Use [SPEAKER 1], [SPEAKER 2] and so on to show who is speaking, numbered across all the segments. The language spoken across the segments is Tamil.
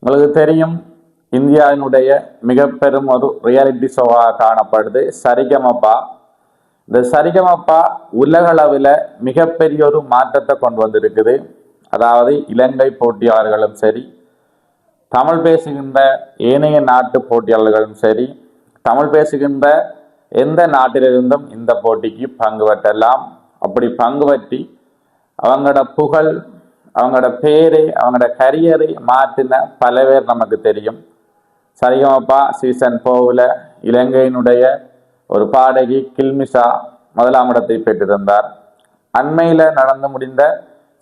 [SPEAKER 1] உங்களுக்கு தெரியும், இந்தியாவினுடைய மிக பெரும் ஒரு ரியாலிட்டி ஷோவாக காணப்படுது சரிகமபா. இந்த சரிகமபா உலகளவில் மிகப்பெரிய ஒரு மாற்றத்தை கொண்டு வந்திருக்குது. அதாவது இலங்கை போட்டியாளர்களும் சரி, தமிழ் பேசுகின்ற ஏனைய நாட்டு போட்டியாளர்களும் சரி, தமிழ் பேசுகின்ற எந்த நாட்டிலிருந்தும் இந்த போட்டிக்கு பங்கு பெற்றலாம். அப்படி பங்கு பற்றி அவங்களோட புகழ், அவங்களோட பேரை, அவங்களோட கரியரை மாற்றின பல பேர் நமக்கு தெரியும். சரிகமபா சீசன் 4 இலங்கையினுடைய ஒரு பாடகி கில்மிஷா முதலாம் இடத்தை பெற்றிருந்தார். அண்மையில் நடந்து முடிந்த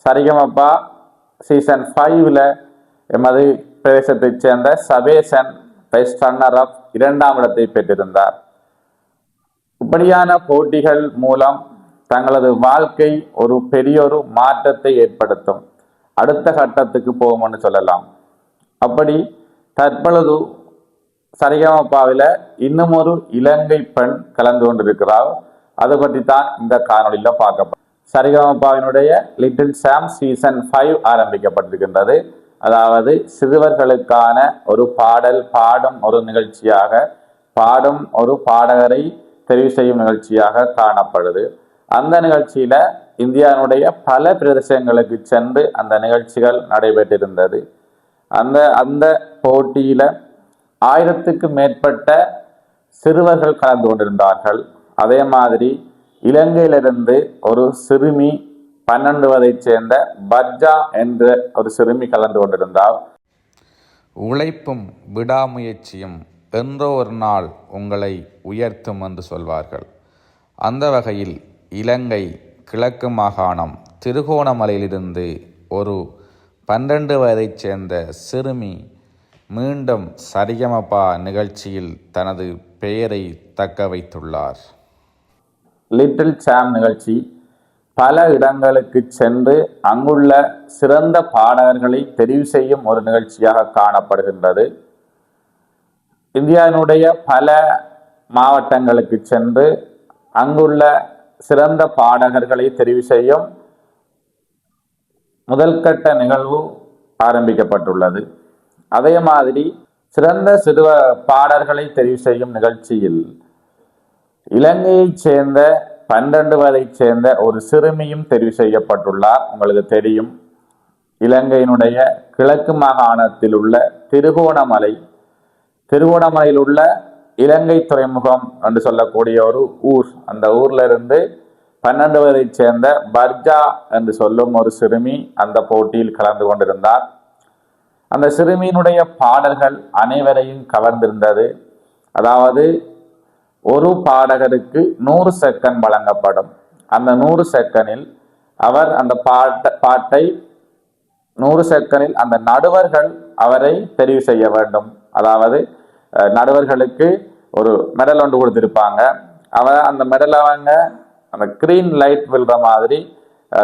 [SPEAKER 1] சரிகமபா சீசன் 5 எமது பிரதேசத்தைச் சேர்ந்த சபேசன் பெஸ்ட் ரன்னர் அப் 2ஆம் இடத்தை பெற்றிருந்தார். இப்படியான போட்டிகள் மூலம் தங்களது வாழ்க்கை ஒரு பெரிய ஒரு மாற்றத்தை ஏற்படுத்தும். அடுத்த கட்டத்துக்கு போகும்னு சொல்லலாம். அப்படி தற்பொழுது சரிகமபாவில் இன்னும் ஒரு இலங்கை பெண் கலந்து கொண்டிருக்கிறார். அதை பற்றி தான் இந்த காணொலியில் பார்க்கப்படும். சரிகமபாவினுடைய லிட்டில் சாம் சீசன் 5 ஆரம்பிக்கப்பட்டிருக்கின்றது. அதாவது சிறுவர்களுக்கான ஒரு பாடல் பாடும் ஒரு நிகழ்ச்சியாக, பாடும் ஒரு பாடகரை தெரிவு செய்யும் நிகழ்ச்சியாக காணப்படுது. அந்த நிகழ்ச்சியில இந்தியாவுடைய பல பிரதேசங்களுக்கு சென்று அந்த நிகழ்ச்சிகள் நடைபெற்றிருந்தது. அந்த போட்டியில 1000க்கு மேற்பட்ட சிறுவர்கள் கலந்து கொண்டிருந்தார்கள். அதே மாதிரி இலங்கையிலிருந்து ஒரு சிறுமி 12 வயதைச் சேர்ந்த பர்ஜா என்ற ஒரு சிறுமி கலந்து கொண்டிருந்தார்.
[SPEAKER 2] உழைப்பும் விடாமுயற்சியும் என்றோ ஒரு நாள் உங்களை உயர்த்தும் என்று சொல்வார்கள். அந்த வகையில் இலங்கை கிழக்கு மாகாணம் திருகோணமலையிலிருந்து ஒரு 12 வயதைச் சேர்ந்த சிறுமி மீண்டும் சரிகமபா நிகழ்ச்சியில் தனது பெயரை தக்க வைத்துள்ளார்.
[SPEAKER 1] லிட்டில் சாம் நிகழ்ச்சி பல இடங்களுக்கு சென்று அங்குள்ள சிறந்த பாடகர்களை தெரிவு செய்யும் ஒரு நிகழ்ச்சியாக காணப்படுகின்றது. இந்தியாவினுடைய பல மாவட்டங்களுக்கு சென்று அங்குள்ள சிறந்த பாடகர்களை தெரிவு செய்யும் முதல் கட்ட நிகழ்வு ஆரம்பிக்கப்பட்டுள்ளது. அதே மாதிரி சிறந்த சிறுவ பாடல்களை தெரிவு செய்யும் நிகழ்ச்சியில் இலங்கையைச் சேர்ந்த 12 வயதைச் சேர்ந்த ஒரு சிறுமியும் தெரிவு செய்யப்பட்டுள்ளார். உங்களுக்கு தெரியும், இலங்கையினுடைய கிழக்கு மாகாணத்தில் உள்ள திருகோணமலையில் உள்ள இலங்கை துறைமுகம் என்று சொல்லக்கூடிய ஒரு ஊர். அந்த ஊர்ல இருந்து 12 வயதைச் சேர்ந்த பர்ஜா என்று சொல்லும் ஒரு சிறுமி அந்த போட்டியில் கலந்து கொண்டிருந்தார். அந்த சிறுமியினுடைய பாடல்கள் அனைவரையும் கவர்ந்திருந்தது. அதாவது ஒரு பாடகருக்கு 100 செகண்ட் வழங்கப்படும். அந்த 100 செகண்டில் அவர் அந்த பாட்டை 100 செகண்டில் அந்த நடுவர்கள் அவரை தெரிவு செய்ய வேண்டும். அதாவது நடுவர்களுக்கு ஒரு மெடல் ஒன்று கொடுத்திருப்பாங்க. அந்த மெடல் அவங்க அந்த கிரீன் லைட் விழுற மாதிரி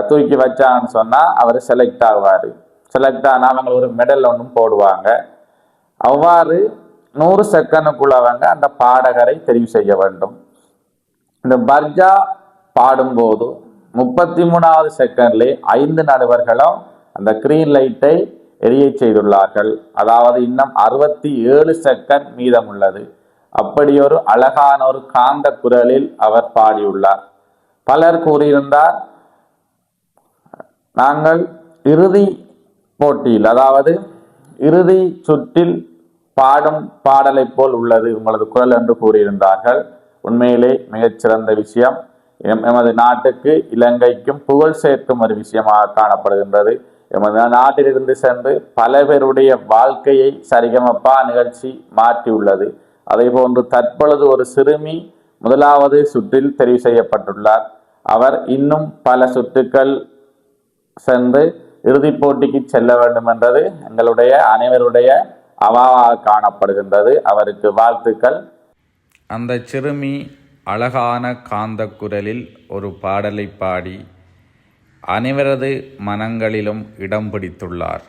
[SPEAKER 1] தூக்கி வச்சான்னு சொன்னா அவர் செலக்ட் ஆவார். செலக்ட் ஆனால் அவங்க ஒரு மெடல் ஒன்றும் போடுவாங்க. அவ்வாறு 100 செகண்டுக்குள்ள அவங்க அந்த பாடகரை தெரிவு செய்ய வேண்டும். இந்த பர்ஜா பாடும்போது 33வது செகண்ட்லே 5 நடுவர்களும் அந்த கிரீன் லைட்டை எரிய செய்துள்ளார்கள். அதாவது இன்னும் 67 செகண்ட் மீதம் உள்ளது. அப்படி ஒரு அழகான ஒரு காந்த குரலில் அவர் பாடியுள்ளார். பலர் கூறியிருந்தார், நாங்கள் இறுதி போட்டியில், அதாவது இறுதி சுற்றில் பாடும் பாடலை போல் உள்ளது உங்களது குரல் என்று கூறியிருந்தார்கள். உண்மையிலே மிகச்சிறந்த விஷயம். எமது நாட்டுக்கு இலங்கைக்கும் புகழ் சேர்க்கும் ஒரு விஷயமாக காணப்படுகின்றது. எமது நாட்டிலிருந்து சென்று பல பேருடைய வாழ்க்கையை சரிகமபா நிகழ்ச்சி மாற்றியுள்ளது. அதே போன்று தற்பொழுது ஒரு சிறுமி 1வது சுற்றில் தெரிவு செய்யப்பட்டுள்ளார். அவர் இன்னும் பல சுற்றுக்கள் சென்று இறுதிப் போட்டிக்கு செல்ல வேண்டும் என்றது எங்களுடைய அனைவருடைய அவாவாக காணப்படுகின்றது. அவருக்கு வாழ்த்துக்கள்.
[SPEAKER 2] அந்த சிறுமி அழகான காந்த குரலில் ஒரு பாடலை பாடி அனைவரது மனங்களிலும் இடம் பிடித்துள்ளார்.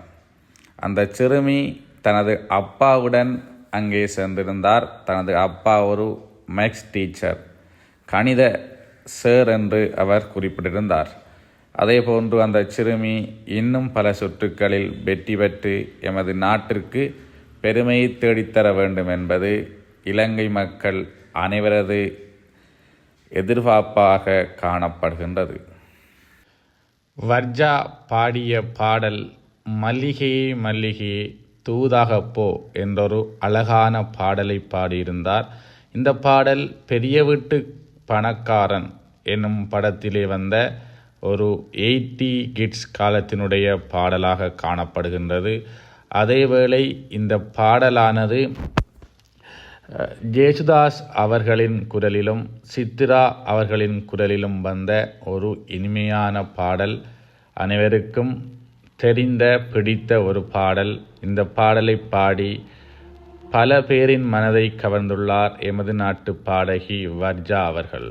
[SPEAKER 2] அந்த சிறுமி தனது அப்பாவுடன் அங்கே சென்றிருந்தார். தனது அப்பா ஒரு மேக்ஸ் டீச்சர், கணித சார் என்று அவர் குறிப்பிட்டிருந்தார். அதேபோன்று அந்த சிறுமி இன்னும் பல சுற்றுகளில் வெற்றி பெற்று எமது நாட்டிற்கு பெருமையை தேடித்தர வேண்டும் என்பது இலங்கை மக்கள் அனைவரது எதிர்பார்ப்பாக காணப்படுகின்றது. வர்ஜா பாடிய பாடல் மல்லிகையே மல்லிகையே தூதாக போ என்றொரு அழகான பாடலை பாடியிருந்தார். இந்த பாடல் பெரிய வீட்டு பணக்காரன் என்னும் படத்திலே வந்த ஒரு 80 கிட்ஸ் காலத்தினுடைய பாடலாக காணப்படுகின்றது. அதேவேளை இந்த பாடலானது ஜேசுதாஸ் அவர்களின் குரலிலும் சித்ரா அவர்களின் குரலிலும் வந்த ஒரு இனிமையான பாடல், அனைவருக்கும் தெரிந்த பிடித்த ஒரு பாடல். இந்த பாடலை பாடி பல பேரின் மனதை கவர்ந்துள்ளார் எமது நாட்டு பாடகி வர்ஜா அவர்கள்.